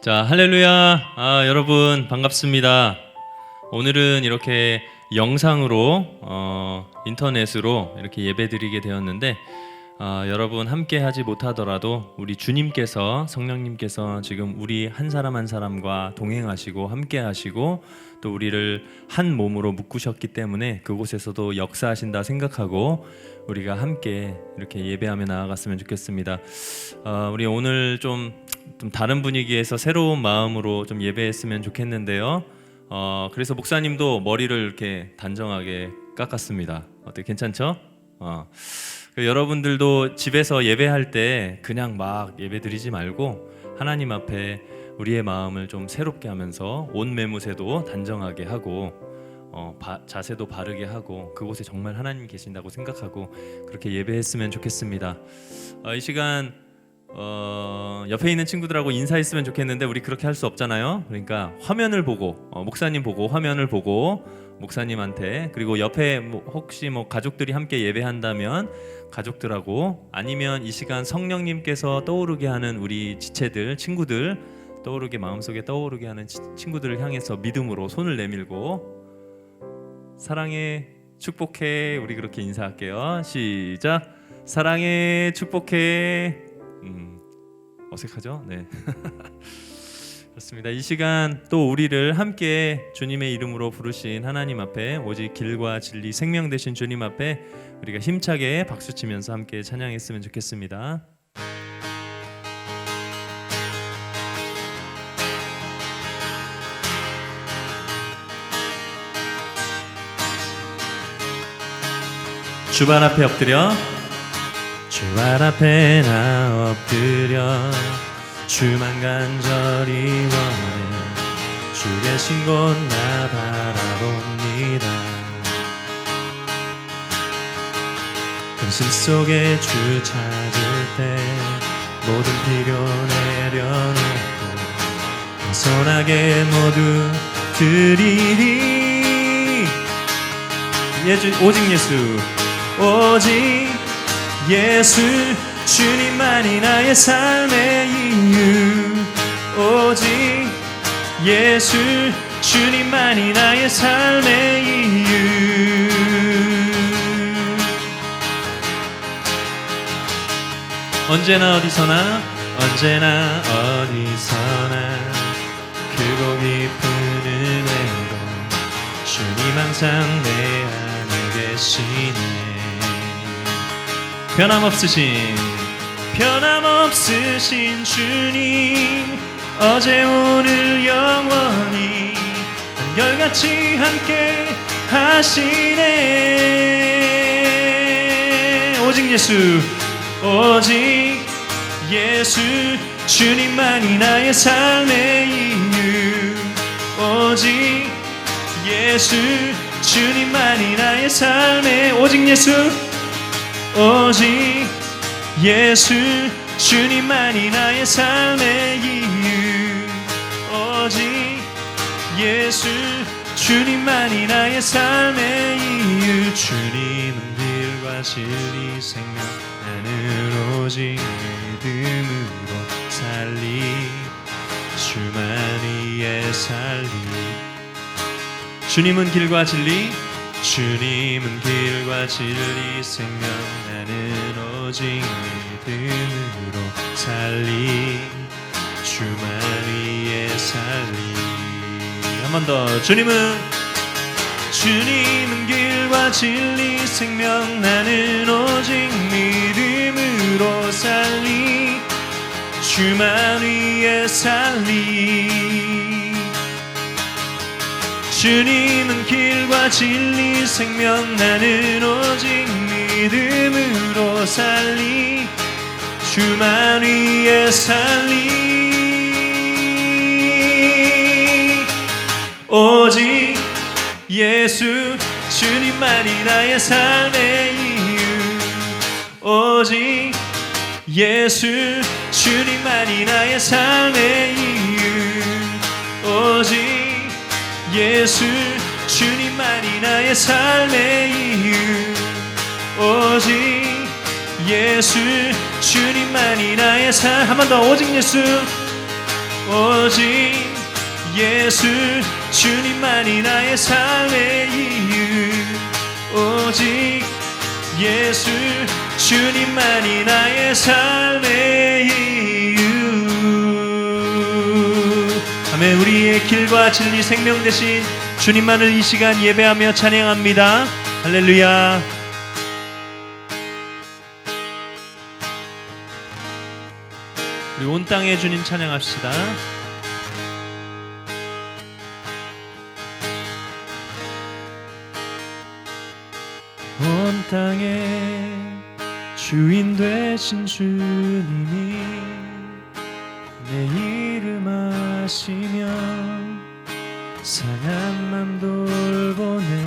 자, 할렐루야. 여러분 반갑습니다. 오늘은 이렇게 영상으로 인터넷으로 이렇게 예배드리게 되었는데 여러분 함께 하지 못하더라도 우리 주님께서 성령님께서 지금 우리 한 사람 한 사람과 동행하시고 함께 하시고 또 우리를 한 몸으로 묶으셨기 때문에 그곳에서도 역사하신다 생각하고 우리가 함께 이렇게 예배하며 나아갔으면 좋겠습니다. 우리 오늘 좀 다른 분위기에서 새로운 마음으로 좀 예배했으면 좋겠는데요. 그래서 목사님도 머리를 이렇게 단정하게 깎았습니다. 어때, 괜찮죠? 여러분들도 집에서 예배할 때 그냥 막 예배 드리지 말고 하나님 앞에 우리의 마음을 좀 새롭게 하면서 옷 매무새도 단정하게 하고 자세도 바르게 하고 그곳에 정말 하나님 계신다고 생각하고 그렇게 예배했으면 좋겠습니다. 이 시간 옆에 있는 친구들하고 인사했으면 좋겠는데 우리 그렇게 할 수 없잖아요. 그러니까 화면을 보고 목사님 보고 화면을 보고 목사님한테, 그리고 옆에 혹시 가족들이 함께 예배한다면 가족들하고, 아니면 이 시간 성령님께서 떠오르게 하는 우리 지체들, 친구들, 떠오르게 마음속에 떠오르게 하는 친구들을 향해서 믿음으로 손을 내밀고 사랑해, 축복해, 우리 그렇게 인사할게요. 시작. 사랑해, 축복해. 어색하죠? 네. 그렇습니다. 이 시간 또 우리를 함께 주님의 이름으로 부르신 하나님 앞에, 오직 길과 진리 생명 되신 주님 앞에 우리가 힘차게 박수치면서 함께 찬양했으면 좋겠습니다. 주발 앞에 엎드려, 주발 앞에 나 엎드려 주만 간절히 원해, 주 계신 곳 나 바라봅니다. 근심 속에 주 찾을 때 모든 필요 내려놓고 겸손하게 모두 드리리. 오직 예수, 오직 예수, 주님만이 나의 삶의 이유. 오직 예수, 주님만이 나의 삶의 이유. 언제나 어디서나, 언제나 어디서나 크고 깊은 은혜로 주님 항상 내 안에 계시네. 변함없으신 주님, 어제 오늘 영원히 한결같이 함께 하시네. 오직 예수, 오직 예수, 주님만이 나의 삶의 이유. 오직 예수, 주님만이 나의 삶의, 오직 예수, 오직 예수, 주님만이 나의 삶의 이유. 오직 예수, 주님만이 나의 삶의 이유. 주님은 길과 진리 생명, 나는 오직 믿음으로 살리. 주만이의 살리. 주님은 길과 진리, 주님은 길과 진리 생명, 나는 오직 믿음으로 살리. 주만이의 살리. 한 번 더. 주님은 길과 진리 생명, 나는 오직 믿음으로 살리. 주만 위에 살리. 주님은 길과 진리 생명, 나는 오직 믿음으로 살리. 주만 위에 살리. 오직 예수, 주님만이 나의 삶의 이유. 오직 예수, 주님만이 나의 삶의 이유. 오직 예수, 주님만이 나의 삶의 이유. 오직 예수, 주님만이 나의 삶. 한 번 더. 오직 예수, 오직 예수 주님만이 나의 삶의 이유. 오직 예수 주님만이 나의 삶의 이유. 아멘. 우리의 길과 진리 생명 되신 주님만을 이 시간 예배하며 찬양합니다. 할렐루야. 우리 온 땅의 주님 찬양합시다. 온 땅의 주인 되신 주님이 내 이름 아시며 상한 맘 돌보네.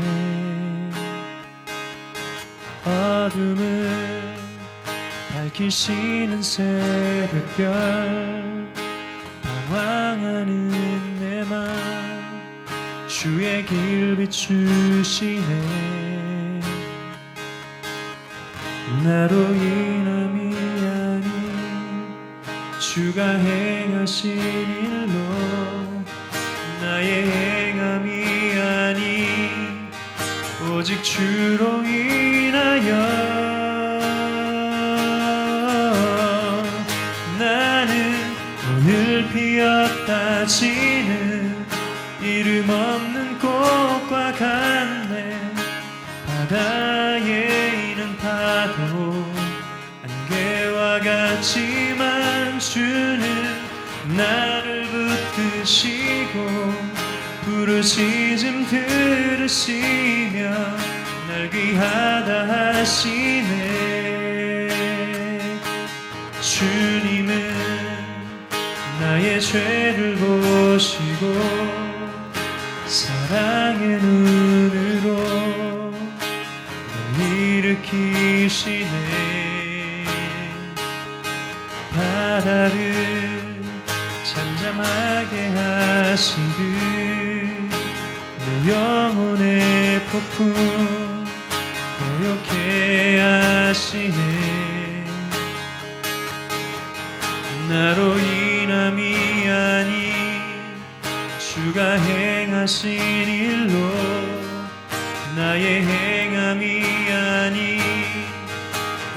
어둠을 밝히시는 새벽별 방황하는 내 맘 주의 길 비추시네. 나로 인함이 아닌 주가 행하신 일로 나의 행함이 아닌 오직 주로 인하여 나는 오늘 피었다 지는 이름 없는 꽃과 같네. 바다에 있는 파도 안개와 같지만 주는 나를 붙드시고 부르짖음 들으시며 날 귀하다 하시네. 주님은 나의 죄를 보시고 사랑의 눈으로 일으키시네. 바다를 잠잠하게 하시듯 내 영혼의 폭풍 고요케 하시네. 나로 인함이 아닌 주가 행하신 일로 나의 행함이 아닌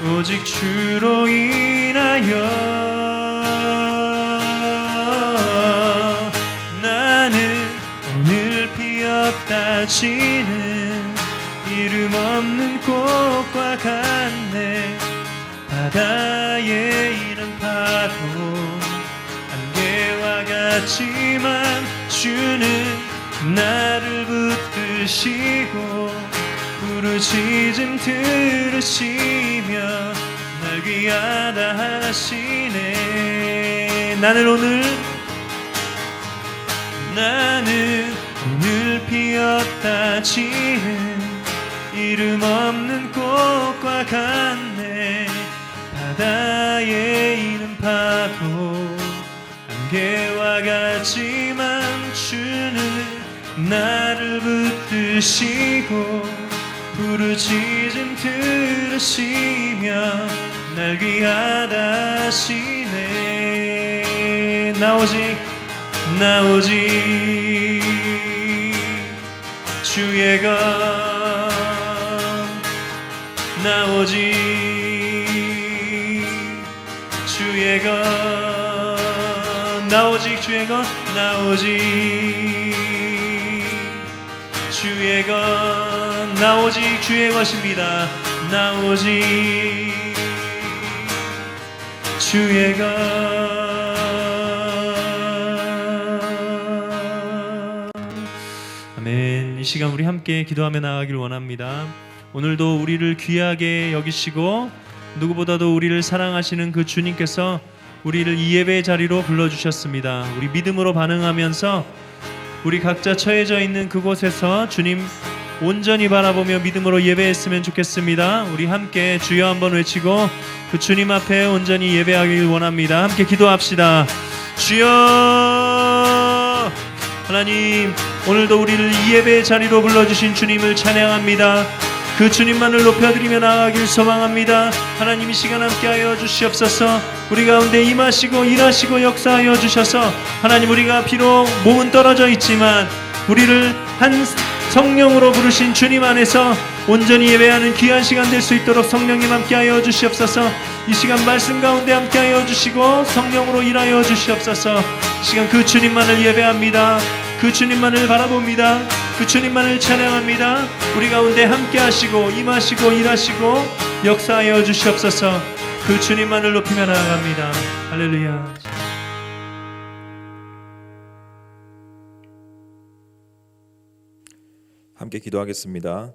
오직 주로 인하여 나는 오늘 피었다 지는 이름 없는 꽃과 같네. 바다에 있는 파도 안개와 같지만 주는 나를 붙드시고 부르짖음 들으시며 날 귀하다 하시네. 나는 오늘 피었다 지는 이름 없는 꽃과 같네. 바다에 있는 파도 안개와 같지만 주는 나를 붙드시고 부르짖음 들으시며 날 귀하다 하시네. 나 오직 주의 것 나 오직 주의 것 나 오직 주의 것 나 오직 주의 것 나 오직 주의 것입니다. 나 오직 주의 것. 아멘. 이 시간 우리 함께 기도하며 나아가길 원합니다. 오늘도 우리를 귀하게 여기시고 누구보다도 우리를 사랑하시는 그 주님께서 우리를 이 예배의 자리로 불러주셨습니다. 우리 믿음으로 반응하면서 우리 각자 처해져 있는 그곳에서 주님 온전히 바라보며 믿음으로 예배했으면 좋겠습니다. 우리 함께 주여 한번 외치고 그 주님 앞에 온전히 예배하길 원합니다. 함께 기도합시다. 주여 하나님, 오늘도 우리를 이 예배의 자리로 불러주신 주님을 찬양합니다. 그 주님만을 높여드리며 나아가길 소망합니다. 하나님 이 시간 함께하여 주시옵소서. 우리 가운데 임하시고 일하시고 역사하여 주셔서 하나님 우리가 비록 몸은 떨어져 있지만 우리를 한 성령으로 부르신 주님 안에서 온전히 예배하는 귀한 시간 될 수 있도록 성령님 함께하여 주시옵소서. 이 시간 말씀 가운데 함께하여 주시고 성령으로 일하여 주시옵소서. 이 시간 그 주님만을 예배합니다. 그 주님만을 바라봅니다. 그 주님만을 찬양합니다. 우리 가운데 함께하시고 임하시고 일하시고 역사하여 주시옵소서. 그 주님만을 높이며 나아갑니다. 할렐루야. 함께 기도하겠습니다.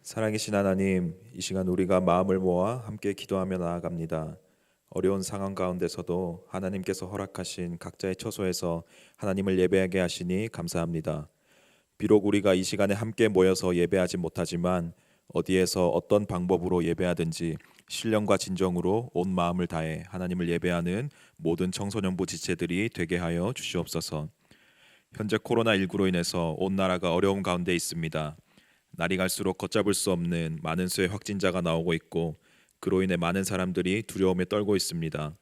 살아계신 하나님, 이 시간 우리가 마음을 모아 함께 기도하며 나아갑니다. 어려운 상황 가운데서도 하나님께서 허락하신 각자의 처소에서 하나님을 예배하게 하시니 감사합니다. 비록 우리가 이 시간에 함께 모여서 예배하지 못하지만 어디에서 어떤 방법으로 예배하든지 신령과 진정으로 온 마음을 다해 하나님을 예배하는 모든 청소년부 지체들이 되게 하여 주시옵소서. 현재 코로나19로 인해서 온 나라가 어려움 가운데 있습니다. 날이 갈수록 걷잡을 수 없는 많은 수의 확진자가 나오고 있고 그로 인해 많은 사람들이 두려움에 떨고 있습니다.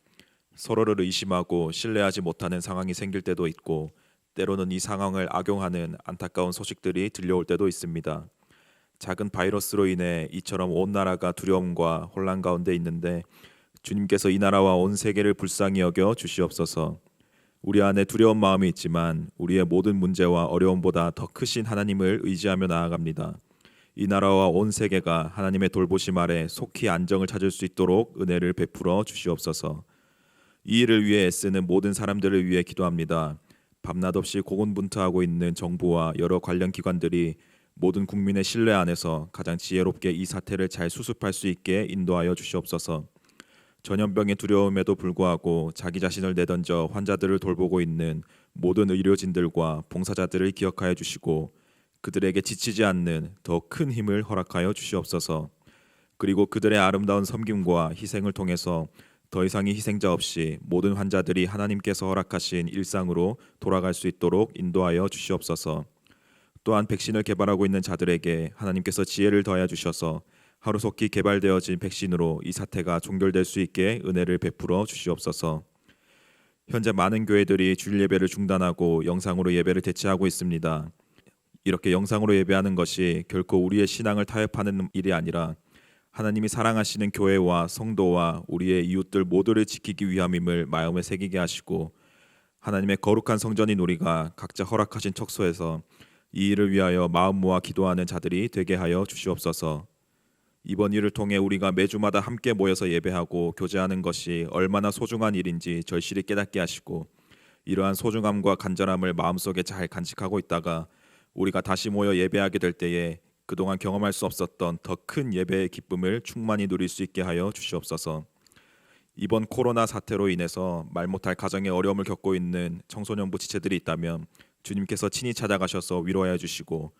서로를 의심하고 신뢰하지 못하는 상황이 생길 때도 있고 때로는 이 상황을 악용하는 안타까운 소식들이 들려올 때도 있습니다. 작은 바이러스로 인해 이처럼 온 나라가 두려움과 혼란 가운데 있는데 주님께서 이 나라와 온 세계를 불쌍히 여겨 주시옵소서. 우리 안에 두려운 마음이 있지만 우리의 모든 문제와 어려움보다 더 크신 하나님을 의지하며 나아갑니다. 이 나라와 온 세계가 하나님의 돌보심 아래 속히 안정을 찾을 수 있도록 은혜를 베풀어 주시옵소서. 이 일을 위해 애쓰는 모든 사람들을 위해 기도합니다. 밤낮 없이 고군분투하고 있는 정부와 여러 관련 기관들이 모든 국민의 신뢰 안에서 가장 지혜롭게 이 사태를 잘 수습할 수 있게 인도하여 주시옵소서. 전염병의 두려움에도 불구하고 자기 자신을 내던져 환자들을 돌보고 있는 모든 의료진들과 봉사자들을 기억하여 주시고 그들에게 지치지 않는 더 큰 힘을 허락하여 주시옵소서. 그리고 그들의 아름다운 섬김과 희생을 통해서 더 이상의 희생자 없이 모든 환자들이 하나님께서 허락하신 일상으로 돌아갈 수 있도록 인도하여 주시옵소서. 또한 백신을 개발하고 있는 자들에게 하나님께서 지혜를 더하여 주셔서 하루속히 개발되어진 백신으로 이 사태가 종결될 수 있게 은혜를 베풀어 주시옵소서. 현재 많은 교회들이 주일 예배를 중단하고 영상으로 예배를 대체하고 있습니다. 이렇게 영상으로 예배하는 것이 결코 우리의 신앙을 타협하는 일이 아니라 하나님이 사랑하시는 교회와 성도와 우리의 이웃들 모두를 지키기 위함임을 마음에 새기게 하시고 하나님의 거룩한 성전인 우리가 각자 허락하신 척소에서 이 일을 위하여 마음 모아 기도하는 자들이 되게 하여 주시옵소서. 이번 일을 통해 우리가 매주마다 함께 모여서 예배하고 교제하는 것이 얼마나 소중한 일인지 절실히 깨닫게 하시고 이러한 소중함과 간절함을 마음속에 잘 간직하고 있다가 우리가 다시 모여 예배하게 될 때에 그동안 경험할 수 없었던 더 큰 예배의 기쁨을 충만히 누릴 수 있게 하여 주시옵소서. 이번 코로나 사태로 인해서 말 못할 가정의 어려움을 겪고 있는 청소년부 지체들이 있다면 주님께서 친히 찾아가셔서 위로하여 주시고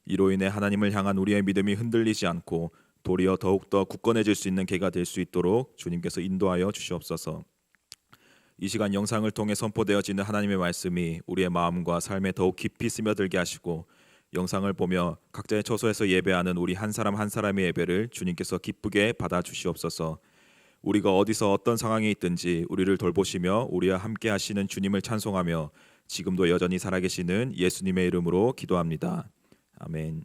이로 인해 하나님을 향한 우리의 믿음이 흔들리지 않고 도리어 더욱더 굳건해질 수 있는 계기가 될 수 있도록 주님께서 인도하여 주시옵소서. 이 시간 영상을 통해 선포되어지는 하나님의 말씀이 우리의 마음과 삶에 더욱 깊이 스며들게 하시고 영상을 보며 각자의 처소에서 예배하는 우리 한 사람 한 사람의 예배를 주님께서 기쁘게 받아 주시옵소서. 우리가 어디서 어떤 상황에 있든지 우리를 돌보시며 우리와 함께 하시는 주님을 찬송하며 지금도 여전히 살아계시는 예수님의 이름으로 기도합니다. 아멘.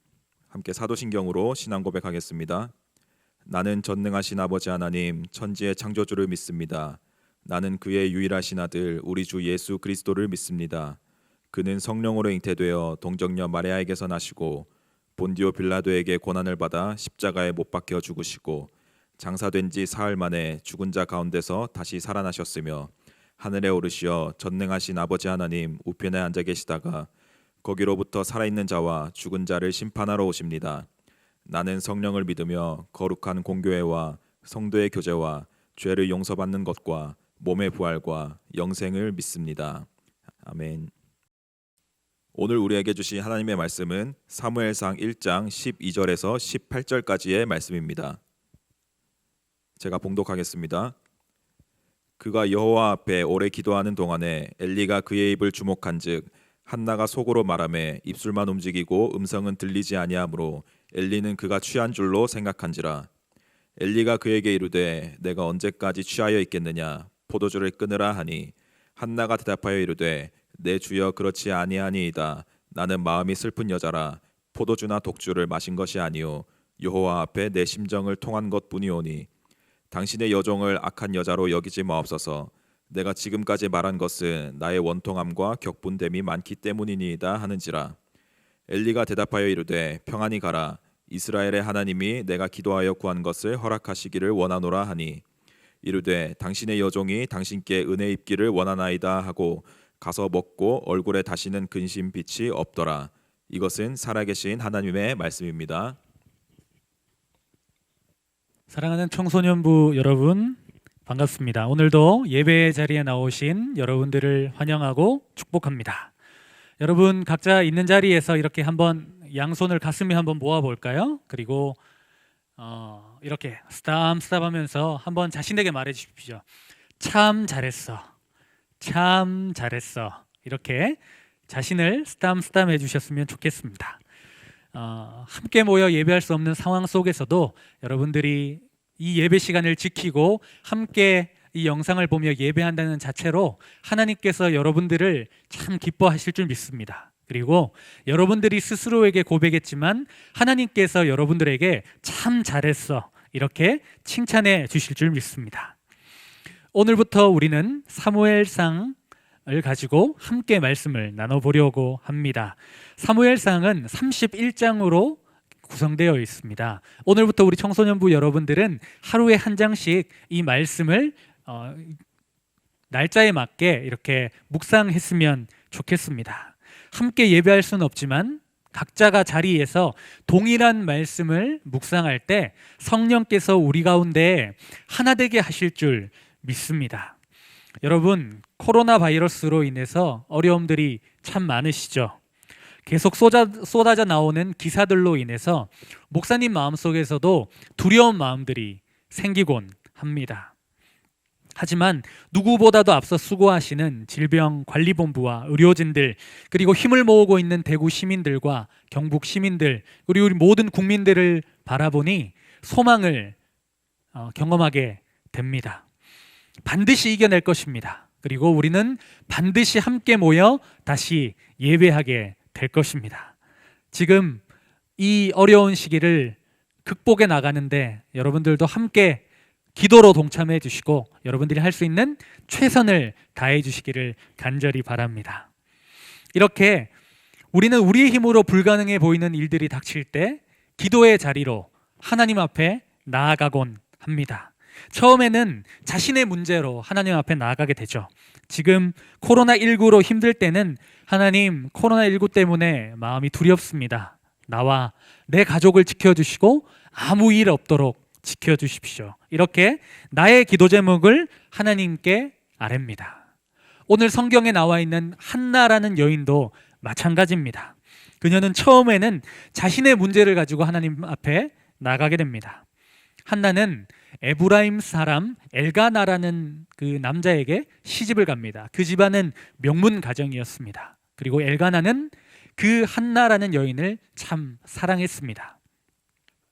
함께 사도신경으로 신앙 고백하겠습니다. 나는 전능하신 아버지 하나님 천지의 창조주를 믿습니다. 나는 그의 유일하신 아들 우리 주 예수 그리스도를 믿습니다. 그는 성령으로 잉태되어 동정녀 마리아에게서 나시고 본디오 빌라도에게 고난을 받아 십자가에 못 박혀 죽으시고 장사된 지 사흘 만에 죽은 자 가운데서 다시 살아나셨으며 하늘에 오르시어 전능하신 아버지 하나님 우편에 앉아 계시다가 거기로부터 살아있는 자와 죽은 자를 심판하러 오십니다. 나는 성령을 믿으며 거룩한 공교회와 성도의 교제와 죄를 용서받는 것과 몸의 부활과 영생을 믿습니다. 아멘. 오늘 우리에게 주신 하나님의 말씀은 사무엘상 1장 12절에서 18절까지의 말씀입니다. 제가 봉독하겠습니다. 그가 여호와 앞에 오래 기도하는 동안에 엘리가 그의 입을 주목한즉 한나가 속으로 말하매 입술만 움직이고 음성은 들리지 아니하므로 엘리는 그가 취한 줄로 생각한지라. 엘리가 그에게 이르되 내가 언제까지 취하여 있겠느냐 포도주를 끊으라 하니 한나가 대답하여 이르되 내 주여 그렇지 아니하니이다. 나는 마음이 슬픈 여자라 포도주나 독주를 마신 것이 아니요 여호와 앞에 내 심정을 통한 것뿐이오니 당신의 여종을 악한 여자로 여기지 마옵소서. 내가 지금까지 말한 것은 나의 원통함과 격분됨이 많기 때문이니이다 하는지라. 엘리가 대답하여 이르되 평안히 가라. 이스라엘의 하나님이 내가 기도하여 구한 것을 허락하시기를 원하노라 하니 이르되 당신의 여종이 당신께 은혜 입기를 원하나이다 하고 가서 먹고 얼굴에 다시는 근심 빛이 없더라. 이것은 살아계신 하나님의 말씀입니다. 사랑하는 청소년부 여러분, 반갑습니다. 오늘도 예배 자리에 나오신 여러분들을 환영하고 축복합니다. 여러분 각자 있는 자리에서 이렇게 한번 양손을 가슴에 한번 모아 볼까요? 그리고 이렇게 스탑 하면서 한번 자신에게 말해 주십시오. 참 잘했어. 참 잘했어. 이렇게 자신을 스tamp 해주셨으면 좋겠습니다. 함께 모여 예배할 수 없는 상황 속에서도 여러분들이 이 예배 시간을 지키고 함께 이 영상을 보며 예배한다는 자체로 하나님께서 여러분들을 참 기뻐하실 줄 믿습니다. 그리고 여러분들이 스스로에게 고백했지만 하나님께서 여러분들에게 참 잘했어 이렇게 칭찬해 주실 줄 믿습니다. 오늘부터 우리는 사무엘상을 가지고 함께 말씀을 나눠보려고 합니다. 사무엘상은 31장으로 구성되어 있습니다. 오늘부터 우리 청소년부 여러분들은 하루에 한 장씩 이 말씀을 날짜에 맞게 이렇게 묵상했으면 좋겠습니다. 함께 예배할 수는 없지만 각자가 자리에서 동일한 말씀을 묵상할 때 성령께서 우리 가운데 하나 되게 하실 줄 믿습니다. 여러분, 코로나 바이러스로 인해서 어려움들이 참 많으시죠? 계속 쏟아져 나오는 기사들로 인해서 목사님 마음속에서도 두려운 마음들이 생기곤 합니다. 하지만 누구보다도 앞서 수고하시는 질병관리본부와 의료진들, 그리고 힘을 모으고 있는 대구 시민들과 경북 시민들, 그리고 우리 모든 국민들을 바라보니 소망을 경험하게 됩니다. 반드시 이겨낼 것입니다. 그리고 우리는 반드시 함께 모여 다시 예배하게 될 것입니다. 지금 이 어려운 시기를 극복해 나가는데 여러분들도 함께 기도로 동참해 주시고 여러분들이 할 수 있는 최선을 다해 주시기를 간절히 바랍니다. 이렇게 우리는 우리의 힘으로 불가능해 보이는 일들이 닥칠 때 기도의 자리로 하나님 앞에 나아가곤 합니다. 처음에는 자신의 문제로 하나님 앞에 나아가게 되죠. 지금 코로나19로 힘들 때는 하나님, 코로나19 때문에 마음이 두렵습니다. 나와 내 가족을 지켜주시고 아무 일 없도록 지켜주십시오. 이렇게 나의 기도 제목을 하나님께 아뢰입니다. 오늘 성경에 나와 있는 한나라는 여인도 마찬가지입니다. 그녀는 처음에는 자신의 문제를 가지고 하나님 앞에 나가게 됩니다. 한나는 에브라임 사람 엘가나라는 그 남자에게 시집을 갑니다. 그 집안은 명문 가정이었습니다. 그리고 엘가나는 그 한나라는 여인을 참 사랑했습니다.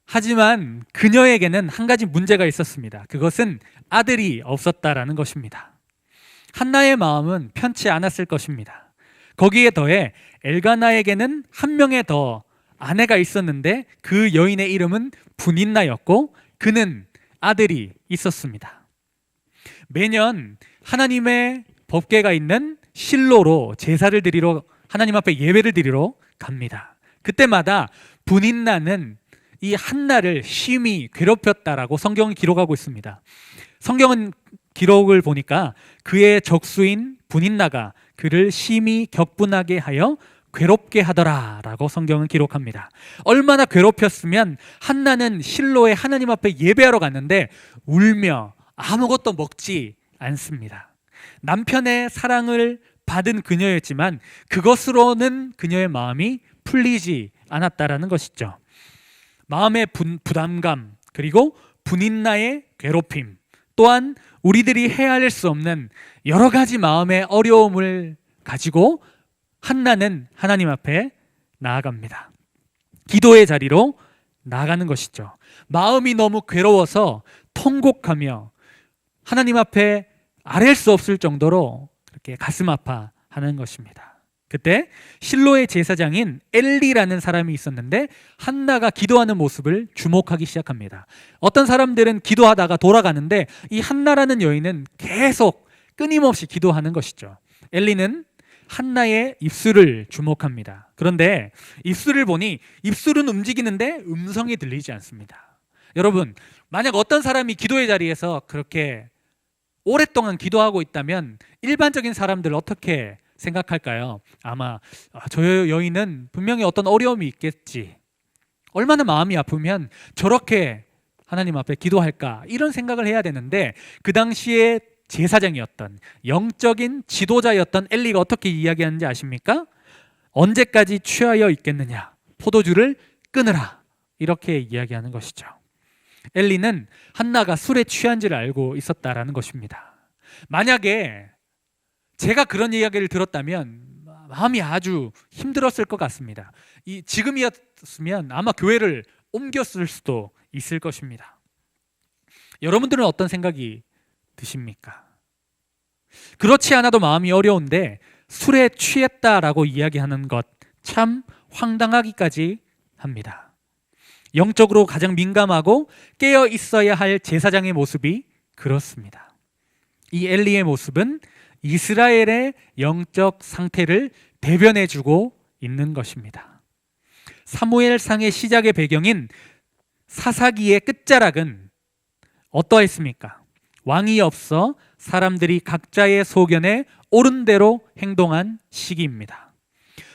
하지만 그녀에게는 한 가지 문제가 있었습니다. 그것은 아들이 없었다라는 것입니다. 한나의 마음은 편치 않았을 것입니다. 거기에 더해 엘가나에게는 한 명의 더 아내가 있었는데 그 여인의 이름은 분인나였고 그는 아들이 있었습니다. 매년 하나님의 법궤가 있는 실로로 제사를 드리러 하나님 앞에 예배를 드리러 갑니다. 그때마다 분인나는 이 한나를 심히 괴롭혔다라고 성경은 기록하고 있습니다. 성경은 기록을 보니까 그의 적수인 분인나가 그를 심히 격분하게 하여 괴롭게 하더라라고 성경은 기록합니다. 얼마나 괴롭혔으면 한나는 실로에 하나님 앞에 예배하러 갔는데 울며 아무것도 먹지 않습니다. 남편의 사랑을 받은 그녀였지만 그것으로는 그녀의 마음이 풀리지 않았다라는 것이죠. 마음의 부담감, 그리고 분인나의 괴롭힘, 또한 우리들이 헤아릴 수 없는 여러 가지 마음의 어려움을 가지고 한나는 하나님 앞에 나아갑니다. 기도의 자리로 나가는 것이죠. 마음이 너무 괴로워서 통곡하며 하나님 앞에 아랠 수 없을 정도로 그렇게 가슴 아파하는 것입니다. 그때 실로의 제사장인 엘리라는 사람이 있었는데 한나가 기도하는 모습을 주목하기 시작합니다. 어떤 사람들은 기도하다가 돌아가는데 이 한나라는 여인은 계속 끊임없이 기도하는 것이죠. 엘리는 한나의 입술을 주목합니다. 그런데 입술을 보니 입술은 움직이는데 음성이 들리지 않습니다. 여러분, 만약 어떤 사람이 기도의 자리에서 그렇게 오랫동안 기도하고 있다면 일반적인 사람들 어떻게 생각할까요? 아마 저 여인은 분명히 어떤 어려움이 있겠지. 얼마나 마음이 아프면 저렇게 하나님 앞에 기도할까? 이런 생각을 해야 되는데 그 당시에 제사장이었던 영적인 지도자였던 엘리가 어떻게 이야기하는지 아십니까? 언제까지 취하여 있겠느냐? 포도주를 끊으라. 이렇게 이야기하는 것이죠. 엘리는 한나가 술에 취한지를 알고 있었다라는 것입니다. 만약에 제가 그런 이야기를 들었다면 마음이 아주 힘들었을 것 같습니다. 지금이었으면 아마 교회를 옮겼을 수도 있을 것입니다. 여러분들은 어떤 생각이 드십니까? 그렇지 않아도 마음이 어려운데 술에 취했다라고 이야기하는 것 참 황당하기까지 합니다. 영적으로 가장 민감하고 깨어 있어야 할 제사장의 모습이 그렇습니다. 이 엘리의 모습은 이스라엘의 영적 상태를 대변해주고 있는 것입니다. 사무엘상의 시작의 배경인 사사기의 끝자락은 어떠했습니까? 왕이 없어 사람들이 각자의 소견에 옳은 대로 행동한 시기입니다.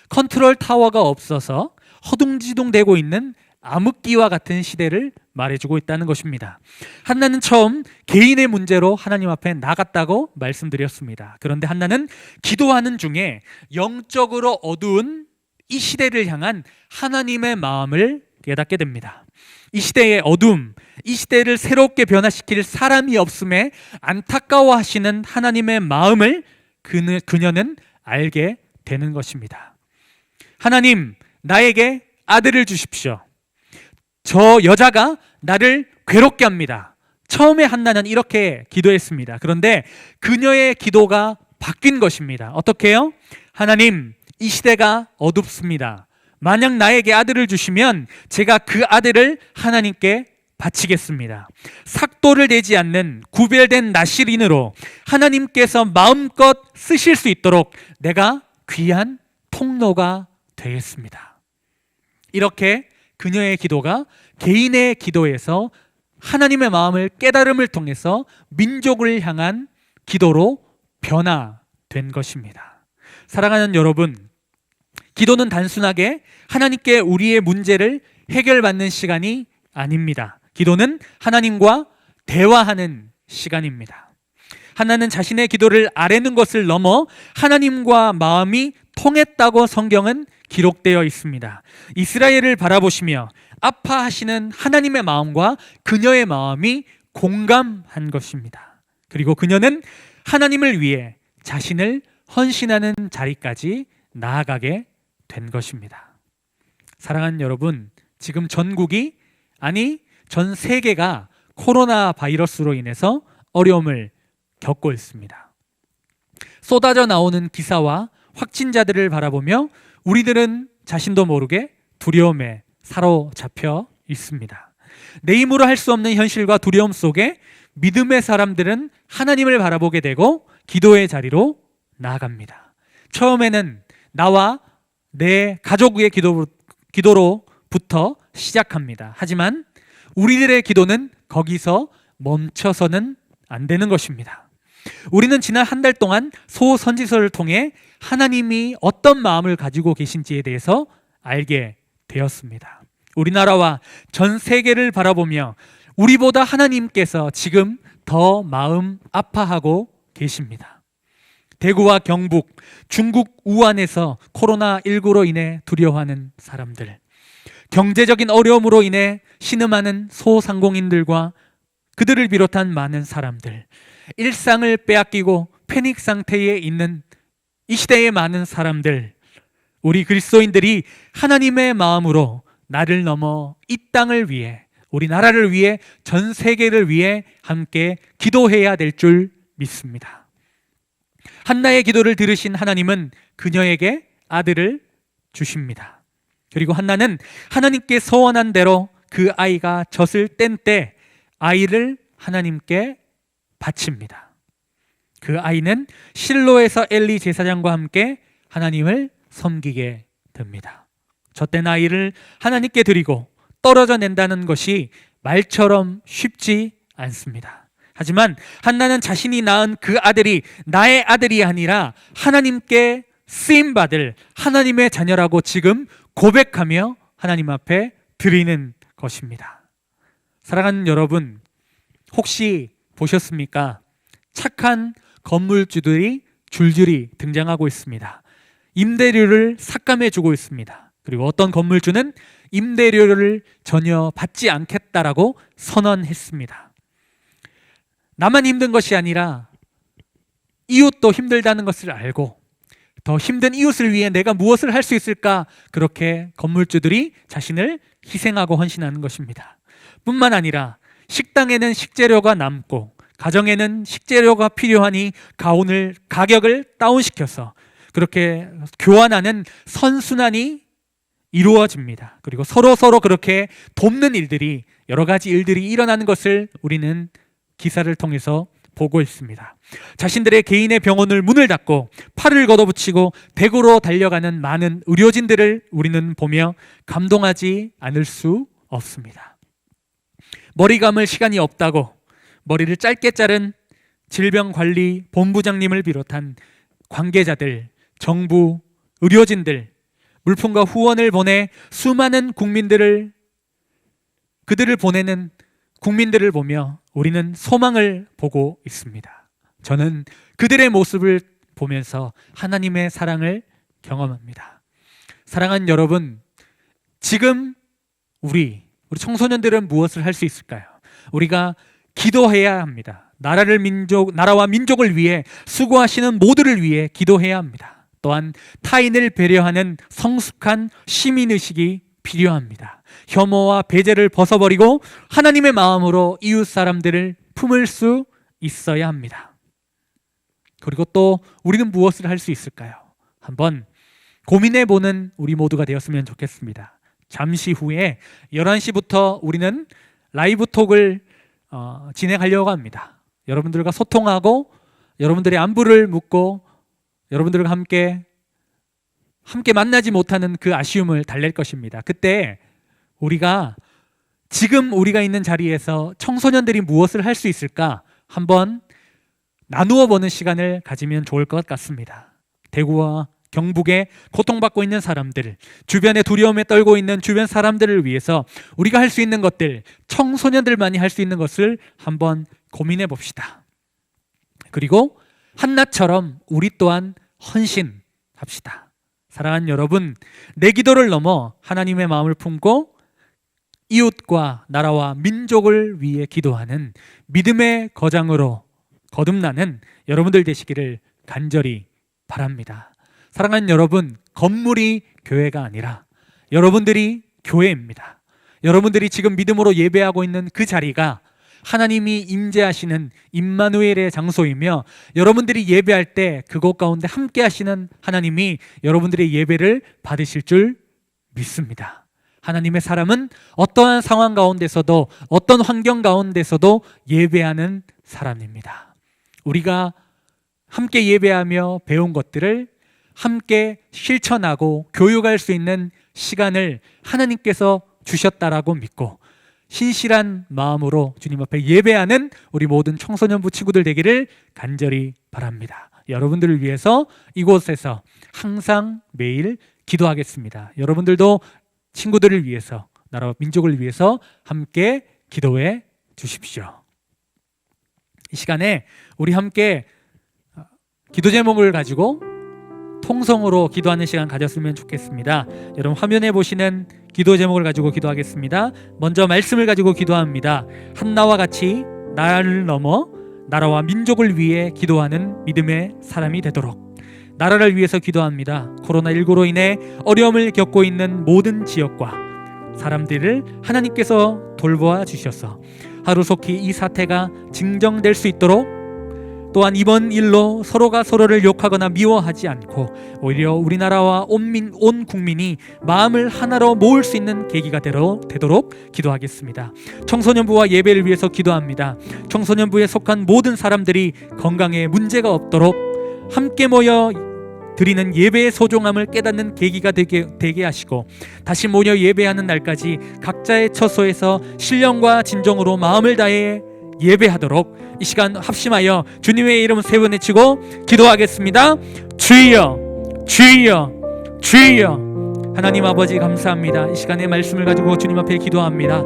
컨트롤 타워가 없어서 허둥지둥대고 있는 암흑기와 같은 시대를 말해주고 있다는 것입니다. 한나는 처음 개인의 문제로 하나님 앞에 나갔다고 말씀드렸습니다. 그런데 한나는 기도하는 중에 영적으로 어두운 이 시대를 향한 하나님의 마음을 깨닫게 됩니다. 이 시대의 어둠, 이 시대를 새롭게 변화시킬 사람이 없음에 안타까워하시는 하나님의 마음을 그녀는 알게 되는 것입니다. 하나님, 나에게 아들을 주십시오. 저 여자가 나를 괴롭게 합니다. 처음에 한나는 이렇게 기도했습니다. 그런데 그녀의 기도가 바뀐 것입니다. 어떻게 해요? 하나님, 이 시대가 어둡습니다. 만약 나에게 아들을 주시면 제가 그 아들을 하나님께 바치겠습니다. 삭도를 내지 않는 구별된 나실인으로 하나님께서 마음껏 쓰실 수 있도록 내가 귀한 통로가 되겠습니다. 이렇게 그녀의 기도가 개인의 기도에서 하나님의 마음을 깨달음을 통해서 민족을 향한 기도로 변화된 것입니다. 사랑하는 여러분, 기도는 단순하게 하나님께 우리의 문제를 해결받는 시간이 아닙니다. 기도는 하나님과 대화하는 시간입니다. 한나는 자신의 기도를 아뢰는 것을 넘어 하나님과 마음이 통했다고 성경은 기록되어 있습니다. 이스라엘을 바라보시며 아파하시는 하나님의 마음과 그녀의 마음이 공감한 것입니다. 그리고 그녀는 하나님을 위해 자신을 헌신하는 자리까지 나아가게 된 것입니다. 사랑하는 여러분, 지금 전국이, 아니 전 세계가 코로나 바이러스로 인해서 어려움을 겪고 있습니다. 쏟아져 나오는 기사와 확진자들을 바라보며 우리들은 자신도 모르게 두려움에 사로잡혀 있습니다. 내 힘으로 할 수 없는 현실과 두려움 속에 믿음의 사람들은 하나님을 바라보게 되고 기도의 자리로 나아갑니다. 처음에는 나와 내 가족의 기도로부터 시작합니다. 하지만 우리들의 기도는 거기서 멈춰서는 안 되는 것입니다. 우리는 지난 한 달 동안 소선지서를 통해 하나님이 어떤 마음을 가지고 계신지에 대해서 알게 되었습니다. 우리나라와 전 세계를 바라보며 우리보다 하나님께서 지금 더 마음 아파하고 계십니다. 대구와 경북, 중국 우한에서 코로나19로 인해 두려워하는 사람들, 경제적인 어려움으로 인해 신음하는 소상공인들과 그들을 비롯한 많은 사람들, 일상을 빼앗기고 패닉 상태에 있는 이 시대의 많은 사람들, 우리 그리스도인들이 하나님의 마음으로 나를 넘어 이 땅을 위해, 우리나라를 위해, 전 세계를 위해 함께 기도해야 될 줄 믿습니다. 한나의 기도를 들으신 하나님은 그녀에게 아들을 주십니다. 그리고 한나는 하나님께 서원한 대로 그 아이가 젖을 뗀 때 아이를 하나님께 바칩니다. 그 아이는 실로에서 엘리 제사장과 함께 하나님을 섬기게 됩니다. 젖된 아이를 하나님께 드리고 떨어져 낸다는 것이 말처럼 쉽지 않습니다. 하지만 한나는 자신이 낳은 그 아들이 나의 아들이 아니라 하나님께 쓰임받을 하나님의 자녀라고 지금 고백하며 하나님 앞에 드리는 것입니다. 사랑하는 여러분, 혹시 보셨습니까? 착한 건물주들이 줄줄이 등장하고 있습니다. 임대료를 삭감해 주고 있습니다. 그리고 어떤 건물주는 임대료를 전혀 받지 않겠다라고 선언했습니다. 나만 힘든 것이 아니라 이웃도 힘들다는 것을 알고 더 힘든 이웃을 위해 내가 무엇을 할 수 있을까, 그렇게 건물주들이 자신을 희생하고 헌신하는 것입니다. 뿐만 아니라 식당에는 식재료가 남고 가정에는 식재료가 필요하니 가격을 다운시켜서 그렇게 교환하는 선순환이 이루어집니다. 그리고 서로 그렇게 돕는 일들이, 여러 가지 일들이 일어나는 것을 우리는 기사를 통해서 보고 있습니다. 자신들의 개인의 병원을 문을 닫고 팔을 걷어붙이고 대구로 달려가는 많은 의료진들을 우리는 보며 감동하지 않을 수 없습니다. 머리 감을 시간이 없다고 머리를 짧게 자른 질병관리본부장님을 비롯한 관계자들, 정부, 의료진들, 물품과 후원을 보내 수많은 그들을 보내는 국민들을 보며 우리는 소망을 보고 있습니다. 저는 그들의 모습을 보면서 하나님의 사랑을 경험합니다. 사랑하는 여러분, 지금 우리 청소년들은 무엇을 할 수 있을까요? 우리가 기도해야 합니다. 나라와 민족을 위해 수고하시는 모두를 위해 기도해야 합니다. 또한 타인을 배려하는 성숙한 시민의식이 필요합니다. 혐오와 배제를 벗어버리고 하나님의 마음으로 이웃 사람들을 품을 수 있어야 합니다. 그리고 또 우리는 무엇을 할 수 있을까요? 한번 고민해보는 우리 모두가 되었으면 좋겠습니다. 잠시 후에 11시부터 우리는 라이브 톡을 진행하려고 합니다. 여러분들과 소통하고 여러분들의 안부를 묻고 여러분들과 함께 만나지 못하는 그 아쉬움을 달랠 것입니다. 그때 지금 우리가 있는 자리에서 청소년들이 무엇을 할 수 있을까 한번 나누어 보는 시간을 가지면 좋을 것 같습니다. 대구와 경북에 고통받고 있는 사람들, 주변에 두려움에 떨고 있는 주변 사람들을 위해서 우리가 할 수 있는 것들, 청소년들만이 할 수 있는 것을 한번 고민해 봅시다. 그리고 한나처럼 우리 또한 헌신합시다. 사랑하는 여러분, 내 기도를 넘어 하나님의 마음을 품고 이웃과 나라와 민족을 위해 기도하는 믿음의 거장으로 거듭나는 여러분들 되시기를 간절히 바랍니다. 사랑하는 여러분, 건물이 교회가 아니라 여러분들이 교회입니다. 여러분들이 지금 믿음으로 예배하고 있는 그 자리가 하나님이 임재하시는 임마누엘의 장소이며 여러분들이 예배할 때 그곳 가운데 함께 하시는 하나님이 여러분들의 예배를 받으실 줄 믿습니다. 하나님의 사람은 어떠한 상황 가운데서도 어떤 환경 가운데서도 예배하는 사람입니다. 우리가 함께 예배하며 배운 것들을 함께 실천하고 교육할 수 있는 시간을 하나님께서 주셨다라고 믿고 신실한 마음으로 주님 앞에 예배하는 우리 모든 청소년부 친구들 되기를 간절히 바랍니다. 여러분들을 위해서 이곳에서 항상 매일 기도하겠습니다. 여러분들도 친구들을 위해서, 나라와 민족을 위해서 함께 기도해 주십시오. 이 시간에 우리 함께 기도 제목을 가지고 통성으로 기도하는 시간 가졌으면 좋겠습니다. 여러분 화면에 보시는 기도 제목을 가지고 기도하겠습니다. 먼저 말씀을 가지고 기도합니다. 한나와 같이 나라를 넘어 나라와 민족을 위해 기도하는 믿음의 사람이 되도록 나라를 위해서 기도합니다. 코로나19로 인해 어려움을 겪고 있는 모든 지역과 사람들을 하나님께서 돌보아 주셔서 하루속히 이 사태가 진정될 수 있도록, 또한 이번 일로 서로가 서로를 욕하거나 미워하지 않고 오히려 우리나라와 온 국민이 마음을 하나로 모을 수 있는 계기가 되도록 기도하겠습니다. 청소년부와 예배를 위해서 기도합니다. 청소년부에 속한 모든 사람들이 건강에 문제가 없도록 함께 모여 드리는 예배의 소중함을 깨닫는 계기가 되게 하시고, 다시 모여 예배하는 날까지 각자의 처소에서 신령과 진정으로 마음을 다해 예배하도록 이 시간 합심하여 주님의 이름 세 번 외치고 기도하겠습니다. 주여, 주여, 주여. 하나님 아버지 감사합니다. 이 시간에 말씀을 가지고 주님 앞에 기도합니다.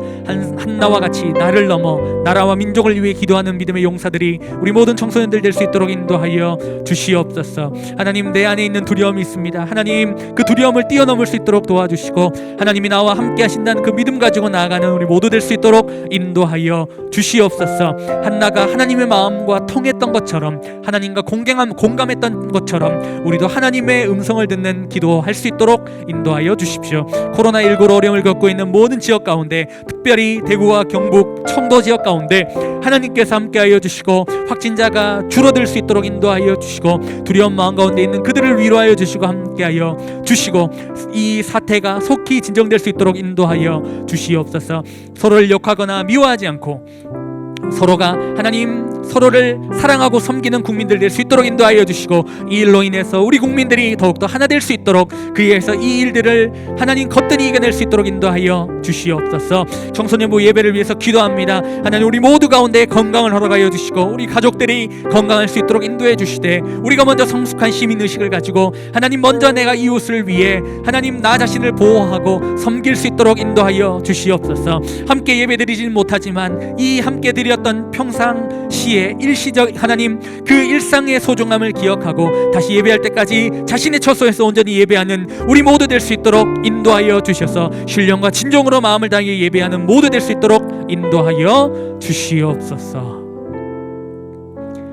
한나와 같이 나를 넘어 나라와 민족을 위해 기도하는 믿음의 용사들이 우리 모든 청소년들 될 수 있도록 인도하여 주시옵소서. 하나님, 내 안에 있는 두려움이 있습니다. 하나님, 그 두려움을 뛰어넘을 수 있도록 도와주시고, 하나님이 나와 함께 하신다는 그 믿음 가지고 나아가는 우리 모두 될 수 있도록 인도하여 주시옵소서. 한나가 하나님의 마음과 통했던 것처럼, 하나님과 공감했던 것처럼 우리도 하나님의 음성을 듣는 기도할 수 있도록 인도하여 주십시오. 코로나19로 어려움을 겪고 있는 모든 지역 가운데, 특별히 대구와 경북, 청도 지역 가운데 하나님께서 함께하여 주시고 확진자가 줄어들 수 있도록 인도하여 주시고, 두려운 마음 가운데 있는 그들을 위로하여 주시고 함께하여 주시고, 이 사태가 속히 진정될 수 있도록 인도하여 주시옵소서. 서로를 욕하거나 미워하지 않고 서로가 하나님 서로를 사랑하고 섬기는 국민들 될 수 있도록 인도하여 주시고, 이 일로 인해서 우리 국민들이 더욱더 하나 될 수 있도록, 그에서 이 일들을 하나님 거뜬히 이겨낼 수 있도록 인도하여 주시옵소서. 청소년부 예배를 위해서 기도합니다. 하나님, 우리 모두 가운데 건강을 허락하여 주시고 우리 가족들이 건강할 수 있도록 인도해 주시되, 우리가 먼저 성숙한 시민의식을 가지고 하나님 먼저 내가 이웃을 위해 하나님 나 자신을 보호하고 섬길 수 있도록 인도하여 주시옵소서. 함께 예배드리진 못하지만 이 함께 드렸던 평상시에 일시적 하나님 그 일상의 소중함을 기억하고 다시 예배할 때까지 자신의 처소에서 온전히 예배하는 우리 모두 될 수 있도록 인도하여 주셔서, 신령과 진정으로 마음을 다해 예배하는 모두 될 수 있도록 인도하여 주시옵소서.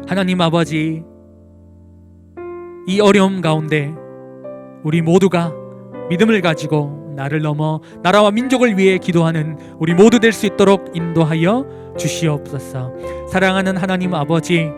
하나님 아버지, 이 어려움 가운데 우리 모두가 믿음을 가지고 나를 넘어 나라와 민족을 위해 기도하는 우리 모두 될 수 있도록 인도하여 주시옵소서. 사랑하는 하나님 아버지,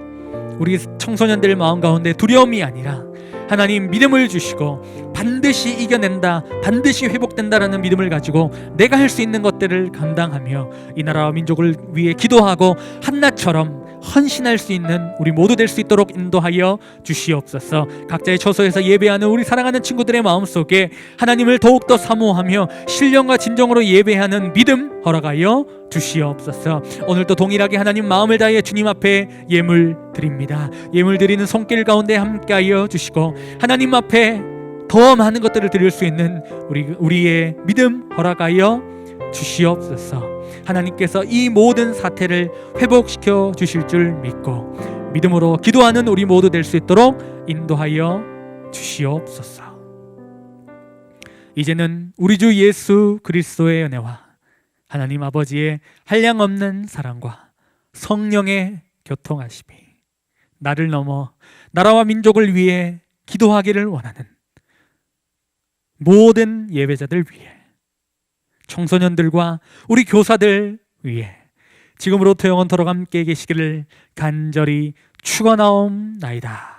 우리 청소년들 마음 가운데 두려움이 아니라 하나님 믿음을 주시고, 반드시 이겨낸다, 반드시 회복된다라는 믿음을 가지고 내가 할 수 있는 것들을 감당하며 이 나라와 민족을 위해 기도하고 한나처럼 헌신할 수 있는 우리 모두 될 수 있도록 인도하여 주시옵소서. 각자의 처소에서 예배하는 우리 사랑하는 친구들의 마음속에 하나님을 더욱더 사모하며 신령과 진정으로 예배하는 믿음 허락하여 주시옵소서. 오늘도 동일하게 하나님 마음을 다해 주님 앞에 예물 드립니다. 예물 드리는 손길 가운데 함께하여 주시고, 하나님 앞에 더 많은 것들을 드릴 수 있는 우리의 믿음 허락하여 주시옵소서. 하나님께서 이 모든 사태를 회복시켜 주실 줄 믿고 믿음으로 기도하는 우리 모두 될 수 있도록 인도하여 주시옵소서. 이제는 우리 주 예수 그리스도의 은혜와 하나님 아버지의 한량없는 사랑과 성령의 교통하심이 나를 넘어 나라와 민족을 위해 기도하기를 원하는 모든 예배자들 위해, 청소년들과 우리 교사들 위해 지금으로부터 영원토록 함께 계시기를 간절히 축원하옵나이다.